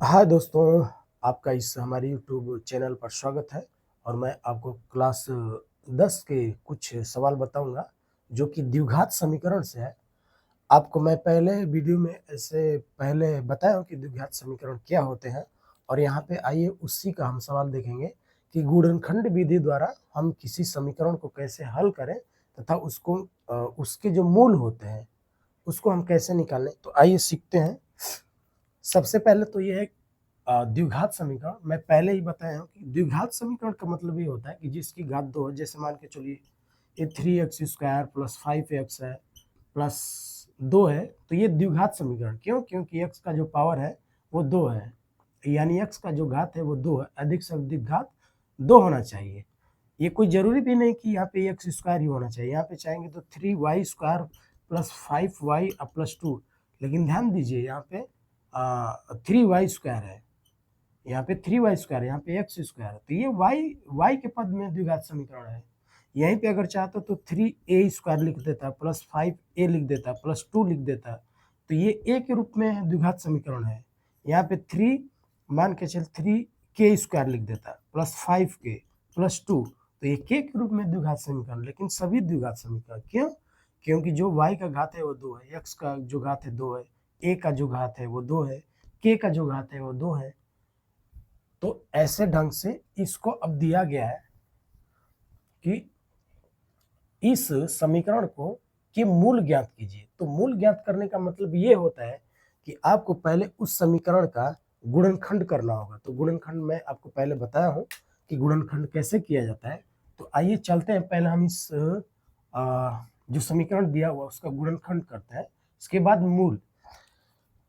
हाय दोस्तों, आपका इस हमारे यूट्यूब चैनल पर स्वागत है। और मैं आपको क्लास 10 के कुछ सवाल बताऊंगा जो कि द्विघात समीकरण से है। आपको मैं पहले वीडियो में ऐसे पहले बताया हूं कि द्विघात समीकरण क्या होते हैं। और यहाँ पे आइए उसी का हम सवाल देखेंगे कि गुणनखंड विधि द्वारा हम किसी समीकरण को कैसे हल करें तथा उसको उसके जो मूल होते हैं उसको हम कैसे निकालें। तो आइए सीखते हैं। सबसे पहले तो ये है द्विघात समीकरण। मैं पहले ही बताया हूं कि द्विघात समीकरण का मतलब ये होता है कि जिसकी घात 2 है। जैसे मान के चलिए ये 3x² प्लस 5x है प्लस 2 है, तो ये द्विघात समीकरण। क्यों? क्योंकि x का जो पावर है वो 2 है, यानी x का जो घात है वो 2 है। अधिक से अधिक घात 2 होना चाहिए। ये कोई जरूरी भी नहीं कि यहाँ पे x² ही होना चाहिए। यहाँ पे चाहेंगे तो 3y² प्लस 5y प्लस 2, लेकिन ध्यान दीजिए यहाँ पे 3y² है, यहाँ पे 3y² है, यहाँ पे x² है, तो ये y के पद में द्विघात समीकरण है। यहीं पे अगर चाहता तो 3a² लिख देता, प्लस 5a लिख देता, प्लस 2 लिख देता, तो ये a के रूप में द्विघात समीकरण है। यहाँ पे 3 मान के चल 3k² लिख देता, प्लस 5k प्लस 2, तो ये k के रूप में द्विघात समीकरण। लेकिन सभी द्विघात समीकरण क्यों? क्योंकि जो y का घात है वो 2 है, x का जो घात है 2 है, a का जो घात है वो 2 है, k का जो घात है वो 2 है। तो ऐसे ढंग से इसको अब दिया गया है कि इस समीकरण को के मूल ज्ञात कीजिए। तो मूल ज्ञात करने का मतलब ये होता है कि आपको पहले उस समीकरण का गुणनखंड करना होगा। तो गुणनखंड मैं आपको पहले बताया हूं कि गुणनखंड कैसे किया जाता है। तो आइए चलते हैं, पहले हम इस जो समीकरण दिया हुआ उसका गुणनखंड करते हैं, इसके बाद मूल।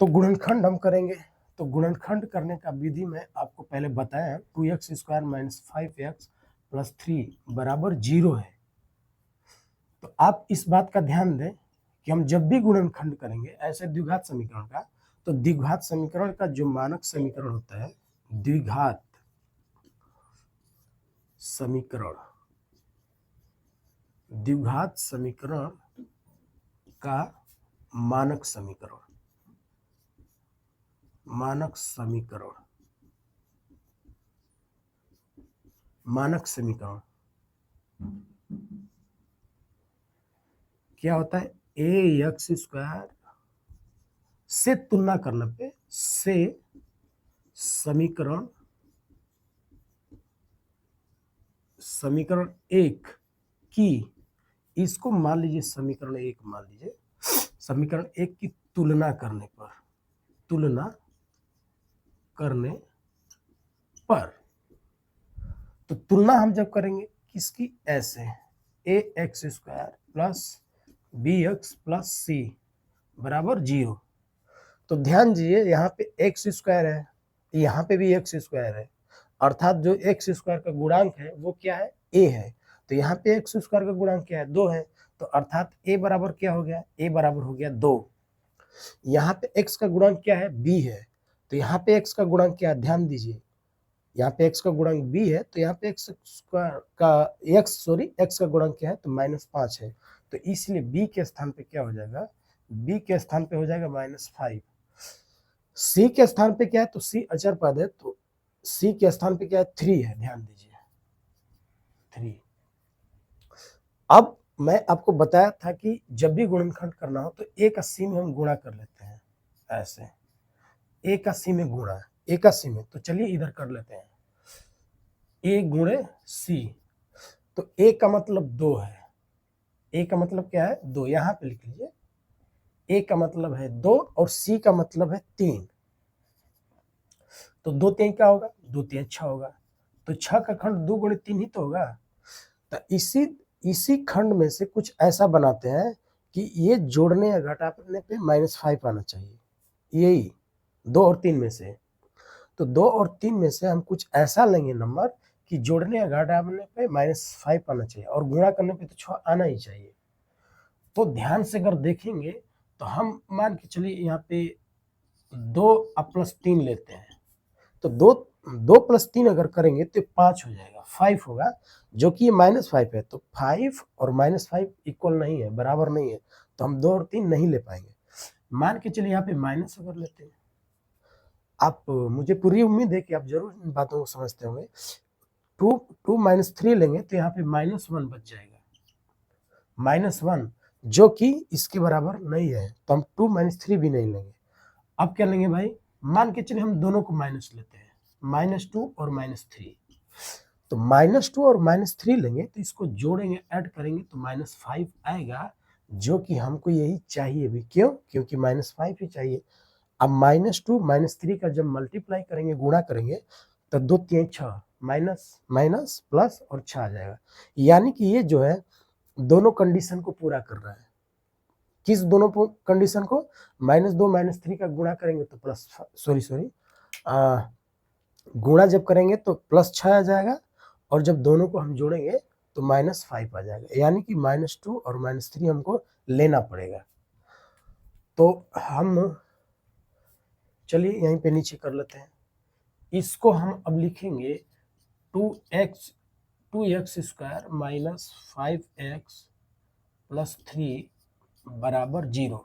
तो गुणनखंड हम करेंगे। तो गुणनखंड करने का विधि में आपको पहले बताया है, 2x² माइनस 5x प्लस 3 बराबर 0 है। तो आप इस बात का ध्यान दें कि हम जब भी गुणनखंड करेंगे ऐसे द्विघात समीकरण का, तो द्विघात समीकरण का जो मानक समीकरण होता है, द्विघात समीकरण, द्विघात समीकरण का मानक समीकरण, मानक समीकरण, मानक समीकरण क्या होता है? ax² से तुलना करने पे से समीकरण समीकरण 1 की, इसको मान लीजिए समीकरण 1 मान लीजिए, समीकरण 1 की तुलना करने पर, तुलना करने पर, तो तुलना हम जब करेंगे किसकी? ऐसे ax² plus bx plus c बराबर 0। तो ध्यान दीजिए यहाँ पे x² है, यहाँ पे भी x² है, अर्थात जो x² का गुणांक है वो क्या है? a है। तो यहाँ पे x² का गुणांक क्या है? 2 है। तो अर्थात a बराबर क्या हो गया? a बराबर हो गया 2। यहाँ पे x का गुणांक क्या है? b है। तो यहाँ पे x का गुणांक क्या है? ध्यान दीजिए, यहाँ पे x का गुणांक b है, तो यहाँ पे x का गुणांक क्या है? तो -5 है। तो इसलिए b के स्थान पे क्या हो जाएगा? b के स्थान पे हो जाएगा -5। c के स्थान पे क्या है? तो c अचर पद है, तो c के स्थान पे क्या है? 3 है। ध्यान दीजिए 3। अब मैं आपको बताया था कि जब भी गुणनखंड करना हो तो a का c में हम गुणा कर लेते हैं, ऐसे a का c में गुणा, a का c में। तो चलिए इधर कर लेते हैं, a गुणे c। तो a का मतलब 2 है, a का मतलब क्या है? 2। यहाँ पे लिख लीजिए, a का मतलब है 2 और c का मतलब है 3। तो 2 3 क्या होगा? 2 3 6 होगा। तो 6 का खंड 2 गुणे 3 ही तो होगा। तो इसी खंड में से कुछ ऐसा बनाते हैं कि ये जोड़ने या घटाने पे -5 आना चाहिए। यही 2 और 3 में से। तो 2 और 3 में से हम कुछ ऐसा लेंगे नंबर कि जोड़ने या घटाने पे -5 आना चाहिए और गुणा करने पे तो 6 आना ही चाहिए। तो ध्यान से अगर देखेंगे तो हम मान के चलिए यहाँ पे 2 प्लस 3 लेते हैं। तो 2 प्लस 3 अगर करेंगे तो 5 हो जाएगा, 5 होगा, जो कि ये -5 है। तो 5 और -5 इक्वल नहीं है, बराबर नहीं है, तो हम 2 और 3 नहीं ले पाएंगे। मान के चलिए यहाँ पे माइनस अगर लेते हैं आप मुझे पूरी उम्मीद है कि आप जरूर इन बातों को समझते होंगे। 2 माइनस 3 लेंगे तो यहाँ पे -1 बच जाएगा, -1 जो कि इसके बराबर नहीं है, तो हम 2 माइनस 3 भी नहीं लेंगे। अब क्या लेंगे भाई, मान के चलिए हम दोनों को माइनस लेते हैं, -2 और -3। तो -2 और -3 लेंगे तो इसको जोड़ेंगे, ऐड करेंगे तो -5 आएगा, जो कि हमको यही चाहिए भी। क्यों? क्योंकि -5 ही चाहिए। अब -2 -3 का जब मल्टीप्लाई करेंगे, गुणा करेंगे, तो 2 3 6, माइनस माइनस प्लस और 6 आ जाएगा। यानी कि ये जो है दोनों कंडीशन को पूरा कर रहा है। किस दोनों कंडीशन को? -2 -3 का गुणा करेंगे तो प्लस, सॉरी गुणा जब करेंगे तो +6 आ जाएगा, और जब दोनों को हम जोड़ेंगे तो -5 आ जाएगा। यानी कि -2 और -3 हमको लेना पड़ेगा। तो हम चलिए यहीं पे नीचे कर लेते हैं। इसको हम अब लिखेंगे 2x square minus 5x plus 3 बराबर 0।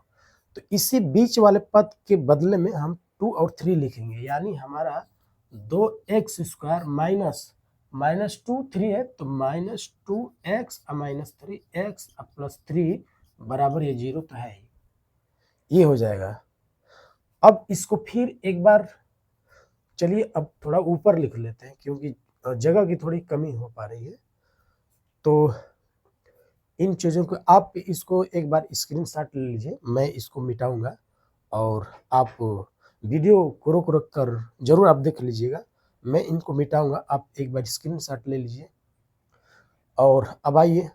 तो इसी बीच वाले पद के बदले में हम 2 और 3 लिखेंगे, यानी हमारा 2x स्क्वायर माइनस 2 3 है तो -2x माइनस 3x प्लस 3 बराबर ये 0 तो है ही, ये हो जाएगा। अब इसको फिर एक बार चलिए अब थोड़ा ऊपर लिख लेते हैं, क्योंकि जगह की थोड़ी कमी हो पा रही है। तो इन चीज़ों को आप इसको एक बार स्क्रीनशॉट ले लीजिए, मैं इसको मिटाऊंगा और आप वीडियो को रोक रोक कर जरूर आप देख लीजिएगा। मैं इनको मिटाऊंगा, आप एक बार स्क्रीनशॉट ले लीजिए। और अब आइए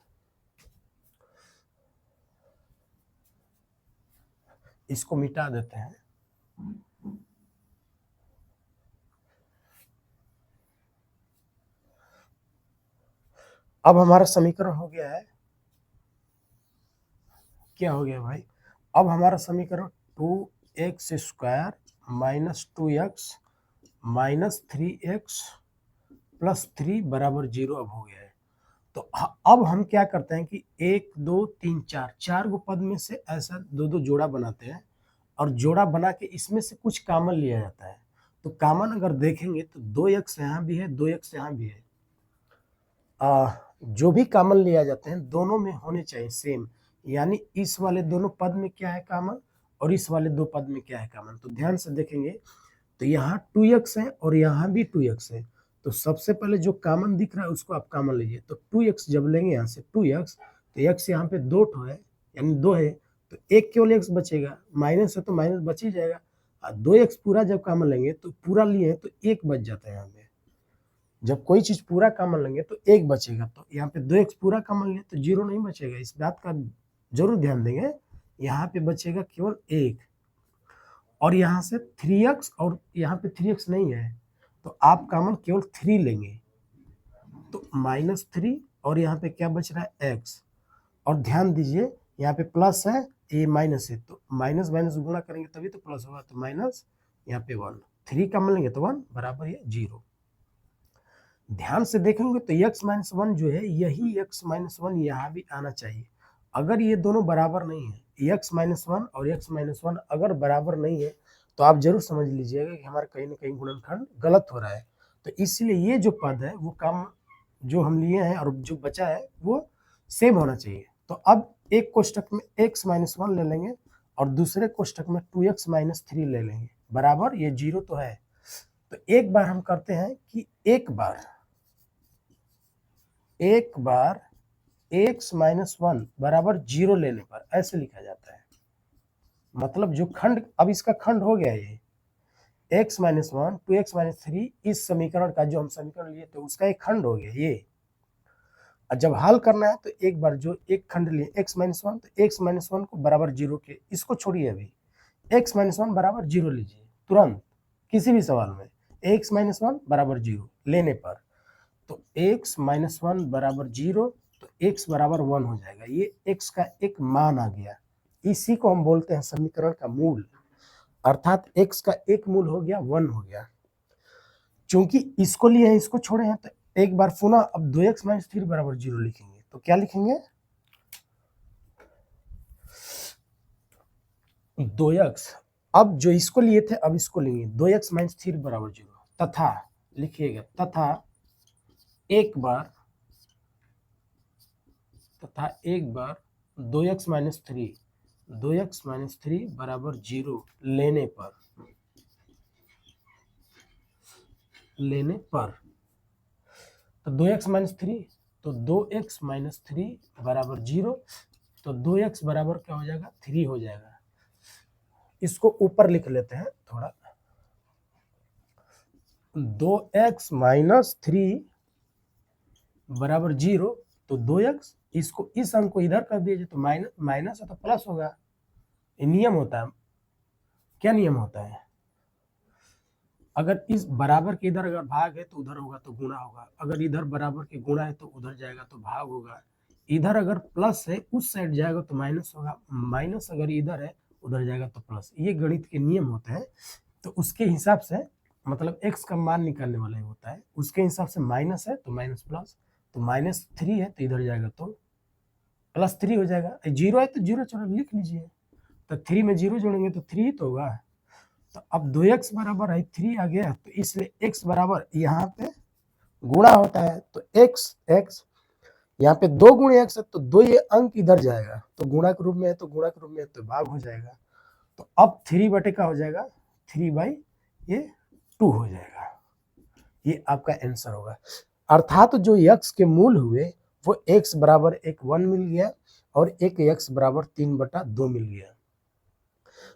इसको मिटा देते हैं। अब हमारा समीकरण हो गया है, क्या हो गया भाई, अब हमारा समीकरण 2x square minus 2x minus 3x plus 3 बराबर 0 अब हो गया है। तो अब हम क्या करते हैं कि 1 2 3 4 4 गो पद में से ऐसा दो दो जोड़ा बनाते हैं, और जोड़ा बना के इसमें से कुछ कॉमन लिया जाता है। तो कॉमन अगर देखेंगे तो 2x यहाँ भी है, 2x यहाँ भी है। जो भी कॉमन लिया जाते हैं दोनों में होने चाहिए सेम, यानी इस वाले दोनों पद में क्या है कॉमन और इस वाले दो पद में क्या है कॉमन। तो ध्यान से देखेंगे तो यहाँ 2x है और यहाँ भी 2x है। तो सबसे पहले जो कॉमन दिख रहा है उसको आप कॉमन लीजिए। तो 2x जब लेंगे यहाँ से 2x, तो x यहाँ पे 2 ठो है, यानी 2 है, तो एक केवल x बचेगा, माइनस है तो माइनस बच ही जाएगा। 2x पूरा जब कॉमन लेंगे तो पूरा लिए तो 1 बच जाता है यहाँ पे। जब कोई चीज पूरा कॉमन लेंगे तो 1 बचेगा, तो यहाँ पे 2x पूरा कॉमन लिए तो 0 नहीं बचेगा। इस बात का जरूर ध्यान देंगे, यहाँ पे बचेगा केवल 1, और यहाँ से 3x, और यहाँ पे 3x नहीं है तो आप कॉमन केवल 3 लेंगे, तो -3, और यहाँ पे क्या बच रहा है x। और ध्यान दीजिए यहाँ पे प्लस है, ये माइनस है, तो माइनस माइनस गुणा करेंगे तभी तो प्लस होगा, तो माइनस यहाँ पे 1, 3 कॉमन लेंगे तो 1 बराबर है 0। ध्यान से देखेंगे तो x-1 जो है यही x-1 यहाँ भी आना चाहिए। अगर ये दोनों बराबर नहीं है, x-1 और x-1 अगर बराबर नहीं है तो आप जरूर समझ लीजिएगा कि हमारा कहीं ना कहीं गुणनखंड गलत हो रहा है। तो इसलिए ये जो पद है वो काम जो हम लिए हैं और जो बचा है वो सेम होना चाहिए। तो अब एक कोष्टक में x-1 ले लेंगे और दूसरे कोष्टक में 2x-3 ले लेंगे, बराबर ये 0 तो है। तो एक बार हम करते हैं कि एक बार x-1 बराबर 0 लेने पर ऐसे लिखा जाता है। मतलब जो खंड, अब इसका खंड हो गया ये x-1 2x-3, इस समीकरण का जो हम समीकरण लिए तो उसका एक खंड हो गया ये। जब हल करना है तो एक बार जो एक खंड लिए x-1, तो x-1 को बराबर 0 के, इसको छोड़िए, अभी x-1 बराबर 0 लीजिए तुरंत किसी भी सवाल में, x-1 बराबर 0 लेने पर तो x-1 बराबर 0, तो x बराबर 1 हो जाएगा। ये x का एक मान आ गया, इसी को हम बोलते हैं समीकरण का मूल, अर्थात x का एक मूल हो गया 1 हो गया। चूंकि इसको लिए हैं इसको छोड़े हैं तो एक बार पुनः अब 2x-3 बराबर 0 लिखेंगे, तो क्या लिखेंगे 2x, अब जो इसको लिए थे अब इसको लेंगे 2x माइनस 3 बराबर 0 तथा लिखिएगा तथा एक बार 2x माइनस 3 बराबर 0 लेने पर तो 2x माइनस 3 तो 2x माइनस 3 बराबर 0 तो 2x बराबर क्या हो जाएगा 3 हो जाएगा। इसको ऊपर लिख लेते हैं थोड़ा 2x माइनस 3 बराबर 0 तो 2x इसको इस अंक को इधर कर दीजिए तो माइनस है तो प्लस होगा। ये नियम होता है। क्या नियम होता है? अगर इस बराबर के इधर अगर भाग है तो उधर होगा तो गुणा होगा, अगर इधर बराबर के गुणा है तो उधर जाएगा तो भाग होगा, इधर अगर प्लस है उस साइड जाएगा तो माइनस होगा, माइनस अगर इधर है उधर जाएगा तो प्लस। ये गणित के नियम होते हैं। तो उसके हिसाब से मतलब x का मान निकालने वाला ही होता है, उसके हिसाब से माइनस है तो माइनस प्लस, तो माइनस 3 है तो इधर जाएगा तो प्लस 3 हो जाएगा। 0 है तो 0 चलो लिख लीजिए, तो 3 में 0 जोड़ेंगे तो 3 तो होगा। तो अब 2x बराबर है 3 आ गया, तो इसलिए x बराबर यहाँ पे गुणा होता है तो x यहाँ पे 2 गुणे x है तो 2 ये अंक इधर जाएगा तो गुणा के रूप में है तो गुणा के रूप में है तो भाग हो जाएगा। तो अब 3 बटे का हो जाएगा 3/2 हो जाएगा। ये आपका आंसर होगा। अर्थात जो x के मूल हुए वो x बराबर 1 मिल गया और एक x बराबर 3/2 मिल गया।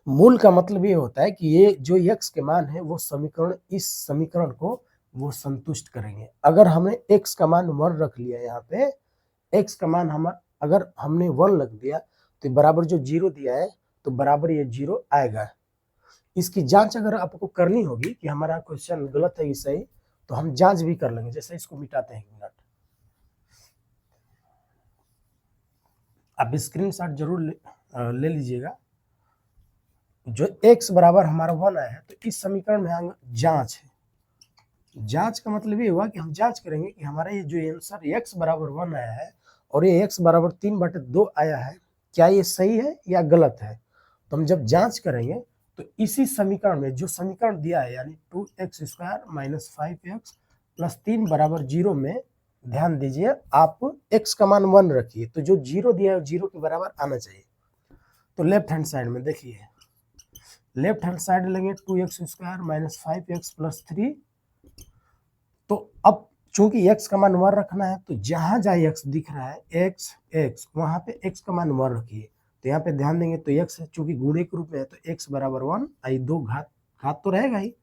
मूल का मतलब ये होता है कि ये जो x के मान है वो समीकरण इस समीकरण को वो संतुष्ट करेंगे। अगर हमने x का मान 1 रख लिया, यहाँ पे x का मान अगर हमने 1 रख दिया तो बराबर जो 0 दिया है तो बराबर ये 0 आएगा। इसकी जांच अगर आपको करनी होगी कि हमारा क्वेश्चन गलत है कि सही, तो हम जांच भी कर लेंगे। जैसे इसको मिटाते हैं 1 मिनट, आप स्क्रीनशॉट जरूर ले लीजिएगा। जो x बराबर हमारा 1 आया है तो इस समीकरण में हम जांच है। जांच का मतलब ये हुआ कि हम जांच करेंगे कि हमारा ये जो आंसर x बराबर 1 आया है और ये x बराबर 3/2 आया है, क्या ये सही है या गलत है। तो हम जब जांच करेंगे तो इसी समीकरण में जो समीकरण दिया है यानी 2x² माइनस 5x प्लस 3 बराबर 0 में ध्यान दीजिए आप x का मान 1 रखिए, तो जो 0 दिया है 0 के बराबर आना चाहिए। तो लेफ्ट हैंड साइड में देखिए, लेफ्ट हैंड साइड लेंगे 2x² माइनस 5x प्लस 3। तो अब चूंकि x का मान 1 रखना है तो जहां जहां x दिख रहा है x वहां पे x का मान 1 रखिए। तो यहाँ पे ध्यान देंगे तो x चूंकि गुणे के रूप में है तो x बराबर 1 आई 2 घात तो रहेगा ही,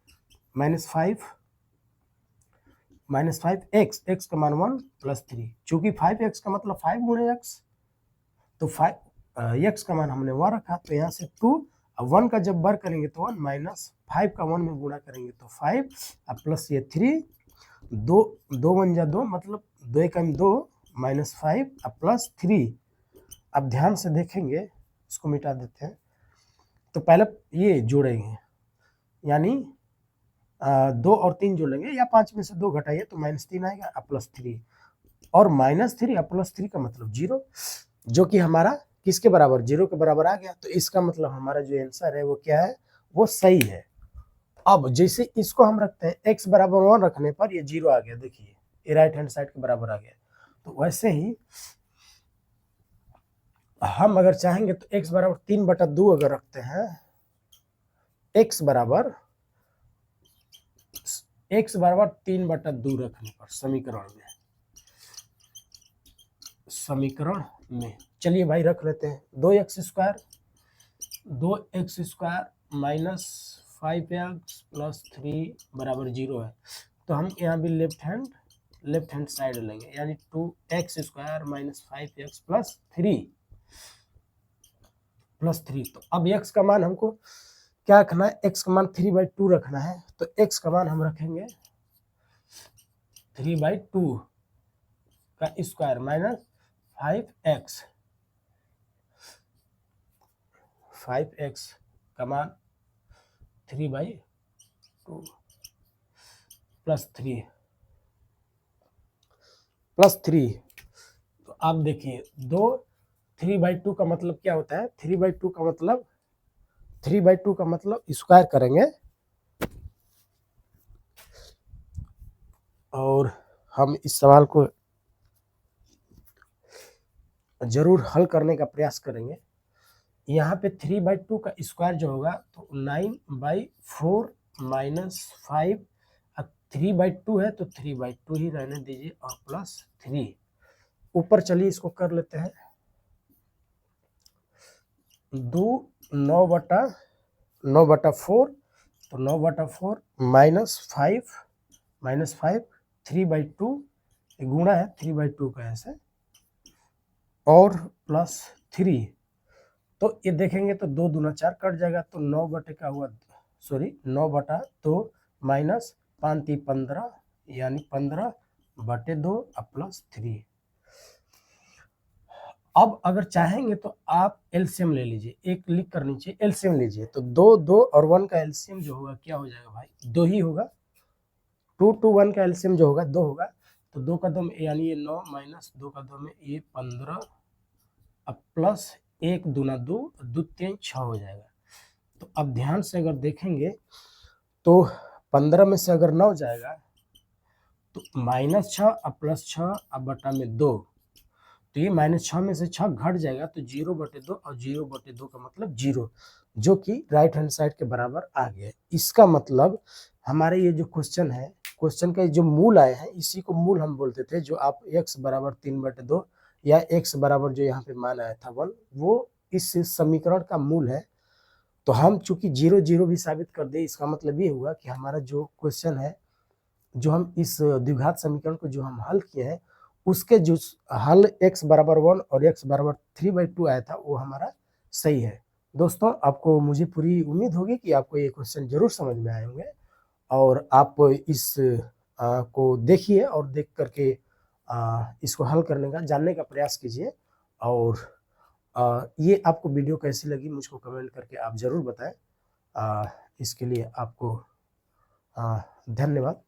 माइनस 5 x का मान 1 प्लस 3, चूंकि 5x का मतलब 5 गुणे x, तो 5 x का मान हमने 1 रखा तो यहाँ से 2, अब 1 का जब वर्ग करेंगे तो 1 माइनस 5 का 1 में गुणा करेंगे तो 5 अब प्लस ये 3, 2 1 जा 2 मतलब 2 1 2 माइनस 5 अब प्लस 3। अब ध्यान से देखेंगे, इसको मिटा देते हैं। तो पहले ये जोड़ेंगे यानी 2 और 3 जोड़ेंगे या 5 में से 2 घटाइए तो -3 आएगा अब प्लस 3 और -3 अब प्लस 3 का मतलब 0, जो कि हमारा किसके बराबर 0 के बराबर आ गया। तो इसका मतलब हमारा जो आंसर है वो क्या है, वो सही है। अब जैसे इसको हम रखते हैं x बराबर 1 रखने पर ये 0 आ गया, देखिए ये राइट हैंड साइड के बराबर आ गया। तो वैसे ही हम अगर चाहेंगे तो x बराबर 3/2 अगर रखते हैं, x बराबर 3/2 रखने पर समीकरण में चलिए भाई रख लेते हैं 2x² माइनस 5x प्लस 3 बराबर 0 है। तो हम यहाँ भी लेफ्ट हैंड साइड लेंगे यानी 2x² माइनस 5x प्लस 3 तो अब x का मान हमको क्या रखना है, x का मान 3/2 रखना है। तो x का मान हम रखेंगे 3/2 का स्क्वायर माइनस 5x का मान 3/2 प्लस 3। तो आप देखिए 3/2 का मतलब क्या होता है, 3/2 का मतलब 3/2 का मतलब स्क्वायर करेंगे और हम इस सवाल को जरूर हल करने का प्रयास करेंगे। यहाँ पे 3/2 का स्क्वायर जो होगा तो 9/4 -5, अब 3/2 है तो 3/2 ही रहने दीजिए और +3। ऊपर चलिए इसको कर लेते हैं। 9/4 तो 9/4 -5 3/2 गुणा है 3/2 का ऐसे और +3। तो ये देखेंगे तो 2 दूना 4 कट जाएगा तो 9 का हुआ 9/2 -5 × 15 यानी 15/2 +3। अब अगर चाहेंगे तो आप एलसीएम ले लीजिए, एक लिख कर नीचे एलसीएम लीजिए तो 2 और 1 का एलसीएम जो होगा क्या हो जाएगा भाई, 2 ही होगा। 2 1 का एलसीएम जो होगा 2 होगा तो 2 का 2 यानी ये 9 -2 का 2 में ये 15 अब +1 दूना 2 2 3 6 हो जाएगा। तो अब ध्यान से अगर देखेंगे तो 15 में से अगर 9 जाएगा तो -6 अब +6 अब बटा में 2 तो ये -6 में से 6 घट जाएगा तो 0/2 और 0/2 का मतलब 0 जो कि राइट हैंड साइड के बराबर आ गया। इसका मतलब हमारे ये जो क्वेश्चन है, क्वेश्चन का जो मूल आए हैं इसी को मूल हम बोलते थे। जो आप x बराबर 3/2 या x बराबर जो यहाँ पे मान आया था 1 वो इस समीकरण का मूल है। तो हम चूंकि 0 0 भी साबित कर दे इसका मतलब ये हुआ कि हमारा जो क्वेश्चन है, जो हम इस द्विघात समीकरण को जो हम हल किए हैं उसके जो हल x बराबर 1 और x बराबर 3/2 आया था वो हमारा सही है। दोस्तों आपको मुझे पूरी उम्मीद होगी कि आपको ये क्वेश्चन जरूर समझ में आए होंगे और आप इस को देखिए और देख करके इसको हल करने का जानने का प्रयास कीजिए। और ये आपको वीडियो कैसी लगी मुझको कमेंट करके आप ज़रूर बताएं। इसके लिए आपको धन्यवाद।